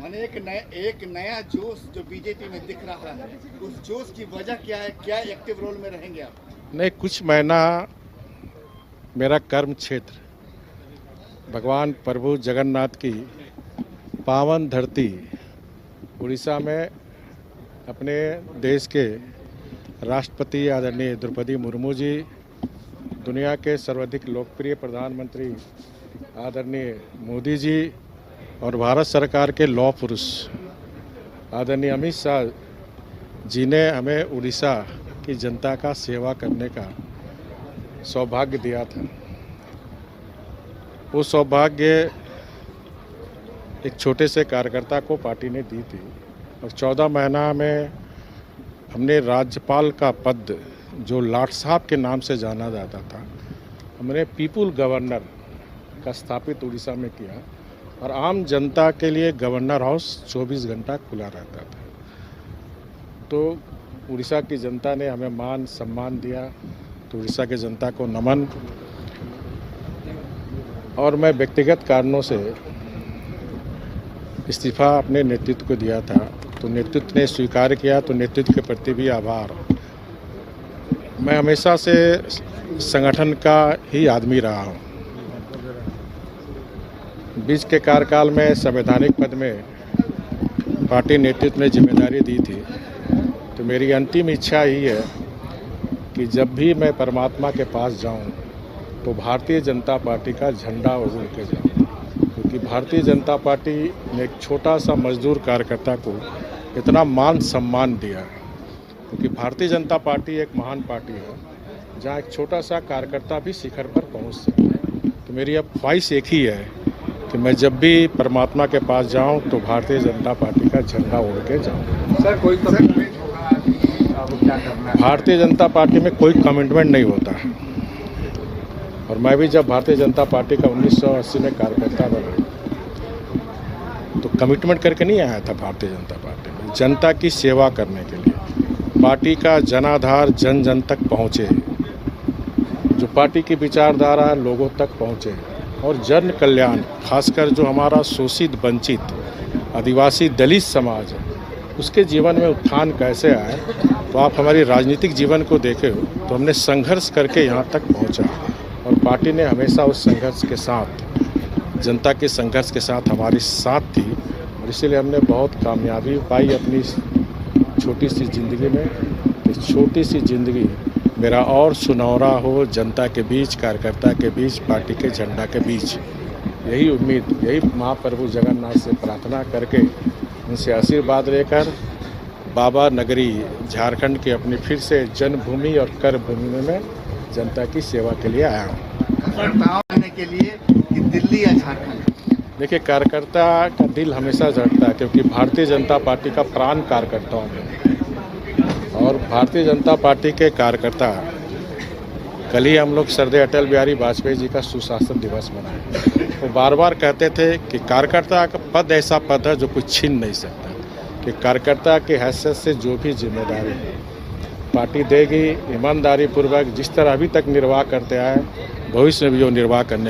मैंने एक नया जोश जो बीजेपी में दिख रहा है, उस जोश की वजह क्या है? क्या एक्टिव रोल में रहेंगे आप? नहीं, कुछ महीना मेरा कर्म क्षेत्र भगवान प्रभु जगन्नाथ की पावन धरती उड़ीसा में अपने देश के राष्ट्रपति आदरणीय द्रौपदी मुर्मू जी, दुनिया के सर्वाधिक लोकप्रिय प्रधानमंत्री आदरणीय मोदी जी और भारत सरकार के लौह पुरुष आदरणीय अमित शाह जी ने हमें उड़ीसा की जनता का सेवा करने का सौभाग्य दिया था। वो सौभाग्य एक छोटे से कार्यकर्ता को पार्टी ने दी थी और 14 महीना में हमने राज्यपाल का पद, जो लाट साहब के नाम से जाना जाता था, हमने पीपुल गवर्नर का स्थापित उड़ीसा में किया और आम जनता के लिए गवर्नर हाउस 24 घंटा खुला रहता था। तो उड़ीसा की जनता ने हमें मान सम्मान दिया, तो उड़ीसा की जनता को नमन। और मैं व्यक्तिगत कारणों से इस्तीफा अपने नेतृत्व को दिया था, तो नेतृत्व ने स्वीकार किया, तो नेतृत्व के प्रति भी आभार। मैं हमेशा से संगठन का ही आदमी रहा हूँ। बीच के कार्यकाल में संवैधानिक पद में पार्टी नेतृत्व ने जिम्मेदारी दी थी, तो मेरी अंतिम इच्छा ही है कि जब भी मैं परमात्मा के पास जाऊं तो भारतीय जनता पार्टी का झंडा उड़ के जाऊं, क्योंकि भारतीय जनता पार्टी ने एक छोटा सा मजदूर कार्यकर्ता को इतना मान सम्मान दिया, क्योंकि भारतीय जनता पार्टी एक महान पार्टी है जहां एक छोटा सा कार्यकर्ता भी शिखर पर पहुंच सकता है। तो मेरी अब ख्वाहिश एक ही है कि मैं जब भी परमात्मा के पास जाऊं तो भारतीय जनता पार्टी का झंडा उड़ के जाऊं। सर, कोई कमिटमेंट होगा कि अब क्या करना है? भारतीय जनता पार्टी में कोई कमिटमेंट नहीं होता है, और मैं भी जब भारतीय जनता पार्टी का 1980 में कार्यकर्ता बना तो कमिटमेंट करके नहीं आया था भारतीय जनता पार्टी में, जनता की सेवा करने के लिए। पार्टी का जनाधार जन जन तक पहुँचे, जो पार्टी की विचारधारा लोगों तक पहुँचे, और जन कल्याण, खासकर जो हमारा शोषित वंचित आदिवासी दलित समाज है, उसके जीवन में उत्थान कैसे आए। तो आप हमारी राजनीतिक जीवन को देखे हो तो हमने संघर्ष करके यहाँ तक पहुँचा, और पार्टी ने हमेशा उस संघर्ष के साथ, जनता के संघर्ष के साथ हमारी साथ थी, और इसीलिए हमने बहुत कामयाबी पाई अपनी छोटी सी ज़िंदगी में। इस छोटी सी ज़िंदगी मेरा और सुनहरा हो, जनता के बीच, कार्यकर्ता के बीच, पार्टी के झंडा के बीच। यही उम्मीद, यही महाप्रभु जगन्नाथ से प्रार्थना करके, उनसे आशीर्वाद लेकर बाबा नगरी झारखंड की अपनी फिर से जन्मभूमि और कर्मभूमि में जनता की सेवा के लिए आया हूँ। आने के लिए कि दिल्ली या झारखंड? देखिए, कार्यकर्ता का दिल हमेशा धड़कता है, क्योंकि भारतीय जनता पार्टी का प्राण कार्यकर्ताओं में, और भारतीय जनता पार्टी के कार्यकर्ता, कल ही हम लोग श्रद्धेय अटल बिहारी वाजपेयी जी का सुशासन दिवस मनाए। वो बार बार कहते थे कि कार्यकर्ता का पद ऐसा पद है जो कोई छीन नहीं सकता, कि कार्यकर्ता की हैसियत से जो भी जिम्मेदारी पार्टी देगी, ईमानदारी पूर्वक जिस तरह अभी तक निर्वाह करते आए, भविष्य में भी वो निर्वाह करने